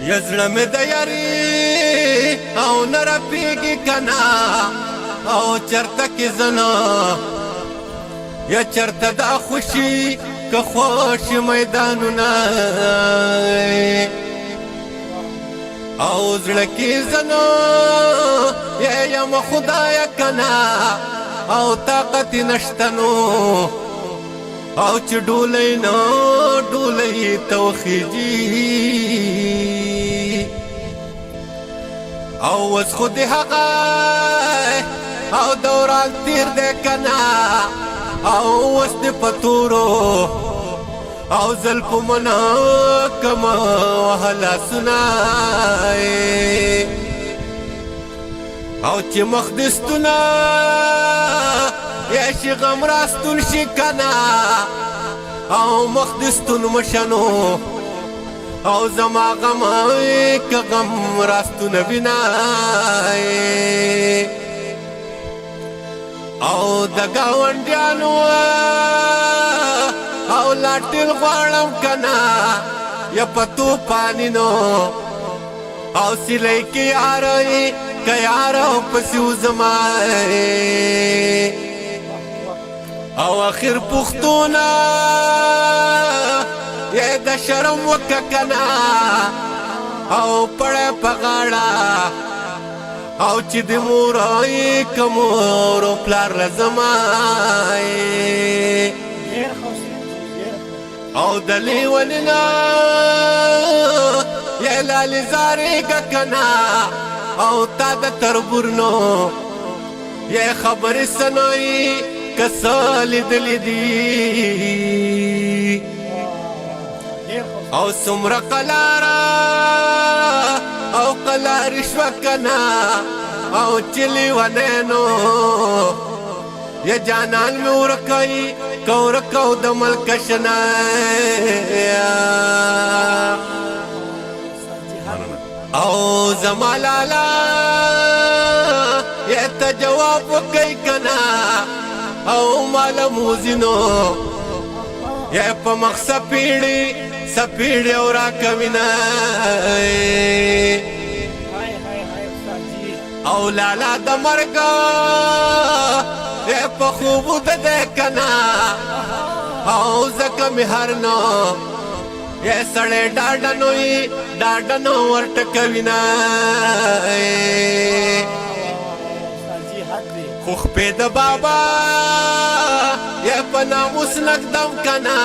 یزړه مې د یاري او نه رپېږي کنا او چرته کې زنه یا چرته دا خوشي که خوش میدانونه او زړه کې زنه یا یم خدایه کنا او طاقت نشته نو او چې ډولۍ نه ډولۍ توخیږي او اوس خو دې هغه او دوران تیر دی کنه او اوس دې په تورو او زلفو منا کم وهلا سنای او چې مخ دې ستونه یا شي غم راستون شي کنه او مخ دې ستون مشنو او زما غم که غم راستون بینای او د ګاونډیانو او لاټیل غواړم کنه یا پتو پانی نو او سلی کې یارای که یارو پسیو زمای او اخر پختونا یا د شرم وکا کنا او پڑے پغاڑا او چې د مورای کمورو پلار لزمای او دلی ولنا یا لالی زاری کنا او تا د تربورنو یا خبر سنوی کسالی دلی دی او سمر قلارا او قلار شوکنا او چلی ونینو یا جانان میں ورکائی کورکو دمل کشنا او زمالالا یا تا جواب وکئی کنا او مالا موزینو یا پا مخ سپیڑی او را کمینای او لالا دا مرگا یا پا خوبو دا دیکنا او زکمی هرنو یا سڑے ڈاڈنو ورٹکوینای خوخ پید بابا یا پنا مسنک دم کنا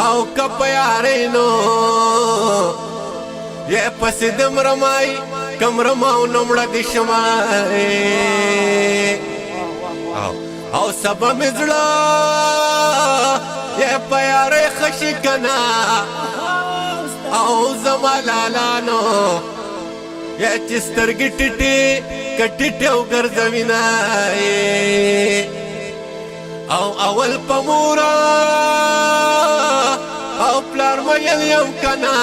او کپ یارینو یا پس دم رمائی کم رماو نمڑا دی شمائی او سبا مزلا یا پیاری خشی کنا او زمالالانو یا چسترگی ٹیٹی کټیټو ګرځوینای او اول پمورا او پلار مېل یم کنا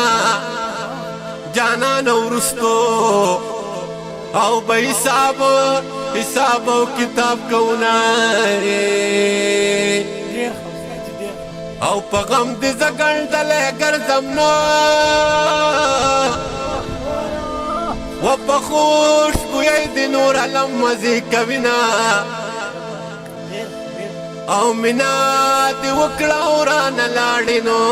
جانا نورستو او به حساب او کتاب کوونای او په غم دې زګندلې ګرځم نو و په خوش بوی د نور علم مزي کوینا او مینا دی وکړه وران لاړینو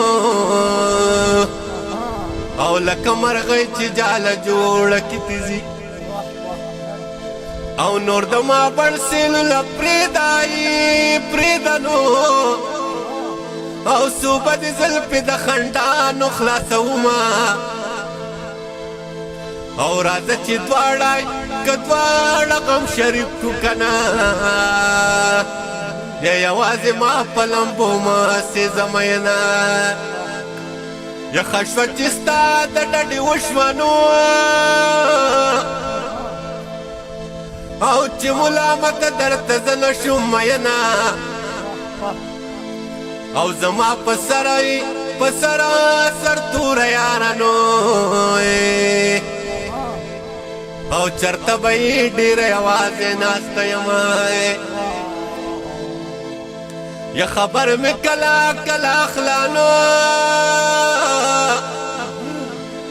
او لکه مرغۍ چې جاله جوړه کیږي او نور د ما برسل لپریدانو او صوبه د زلف د خندانو خلاصوما او راځه چې دواړه غم شریک کو کنا یا یوازې ما په لمبو ماسې زمینا یا خشوه چې ستا د ډډې وشوه نو او چې ملامت درته زه نه شوم مینا او زما په سر توره یارانو او چرته به یې ډېره یوازې ناسته یم یا خبر مې کله اخلانو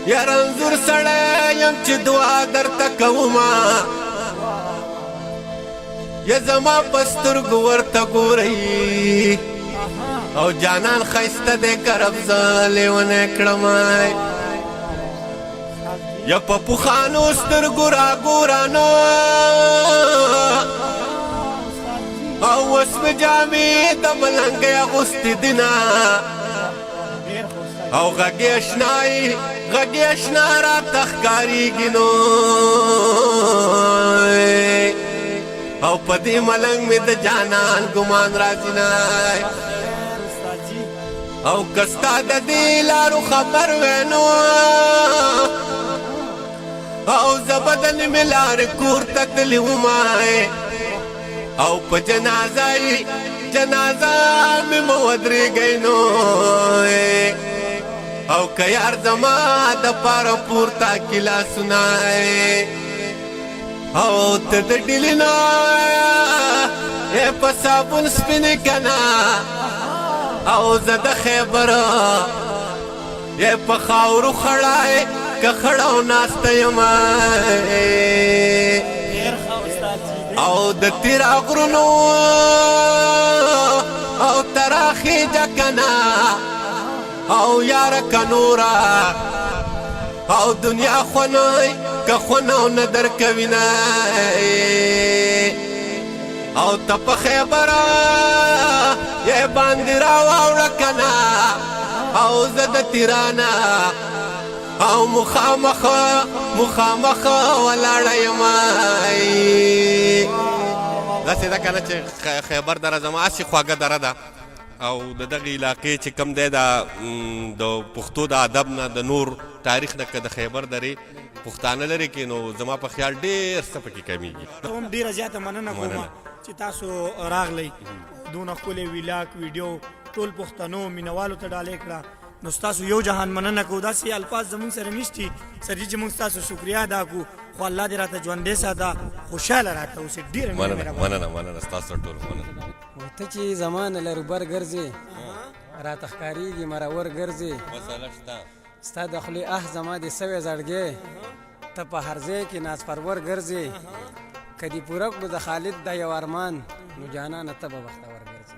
یا رنځور سړی یم چې دعا درته کومه یا زما په سترګو ورته ګورئ او جانان ښایسته دی که رب زه لیونی کړمه یا په پوخانو سترګو راګورانه او اوس مې جامې د ملنګۍ اغوستې دینه او غږې اشنا راته ښکارېږي نو او په دې ملنګ مې د جانان ګمان راځي نه او که ستا د دې لارو خبر وی نو او زه به د نیمې لارې کور ته تللی ومه او په جنازه مې مه ودرېږئ نو او که یار زما دپاره پورته کړي لاسونه او ته د ډیلي نه په صابون سپینې که نه او زه د خیبر په خاورو خړای که خړو ناسته یم او د تیرا غرونو او تراخې جکنه او یاره که نوره او دنیا خونی که خونو نه درکوینه او ته په خیبره یې باندې راواوړه که نه او زه د تیرانه او مخامخ ولاړه یمه داسې ده که نه چې خیبر دره زما هسې خواږه دره ده او د دغې علاقې چې کوم دی د پښتو د ادب نه د نور تاریخ نه که د خیبر درې پښتانه لرې کړي نو زما په خیال ډېر څه پکې کمیږي هم ډېره زیاته مننه کوم چې تاسو راغلی دونه ښکلی ویلاک ویډیو ټول پښتنو مینوالو ته ډالۍ کړه نو ستاسو یو جهان مننه کوو داسې الفاظ زموږ سره نشتي سرجي چې موږ ستاسو شکریا ادا کړو خو الله دې راته ژوندی ساته خوشحاله راته اوسې ډېره مننه ستاسو ټول مننه ته چې زما نه لرو بر ګرځې راته ښکارېږي مرور ګرځې ستا د خولې زما دې سوی زړګی ته په هر ځای کې ناز پرور ګرځې که دې پوره کړو د خالد دا یو ارمان نو جانانه ته به بختور ګرځې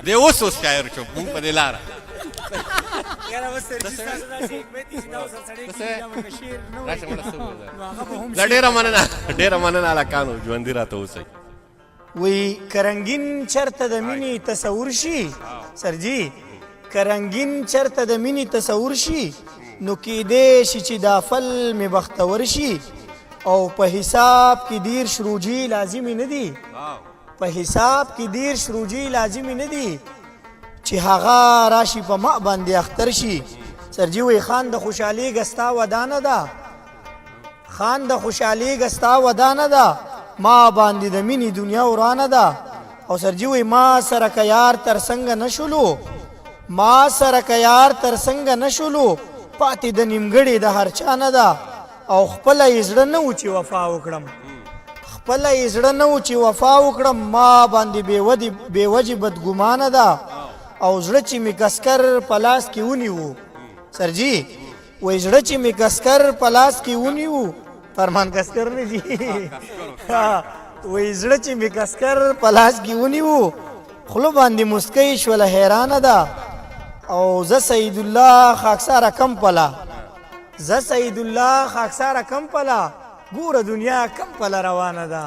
دی اوس شاعر شو مونږ په دې لاره ډېره مننه هلکانو ژوندي راته اوسئ وی کرنګین چرته د مینې تصور شي سرجي کرنګین چرته د مینې تصور شي نو کیدی شي چې دا فل مې بختور شي او په حساب کې دیر شروجي لازمي نه دي په حساب کې دیر شروجي لازمي نه دي چې هغه راشي په ما باندې اختر شي سرجي وی خان د خوشحالي ګستا ودانه ده خان د خوشحالي ګستا ودانه ده ما باندې د مینې دنیا ورانه ده او سرجي وی ما سره که یار تر څنګه نشولو ما سره که یار تر څنګه نشولو پاتې د نیمګړې د هر چا نه ده او خپله یې زړه نه و چې وفا وکړم خپله یې زړه نه و چې وفا وکړم ما باندې بې وجې بدګمانه ده او زړه چې مې کسکر په لاس کې ونیو سرجي وی زړه چې مې کسکر په لاس کې ونیو فرمان کسکر نه دي وی زړه چې مې کسکر په لاس کې ونیو خوله باندې مسکۍ شوله حیرانه ده او زه سعید الله خاکساره کم پله زه سعید الله خاکساره کم پله ګوره دنیا کم پله روانه ده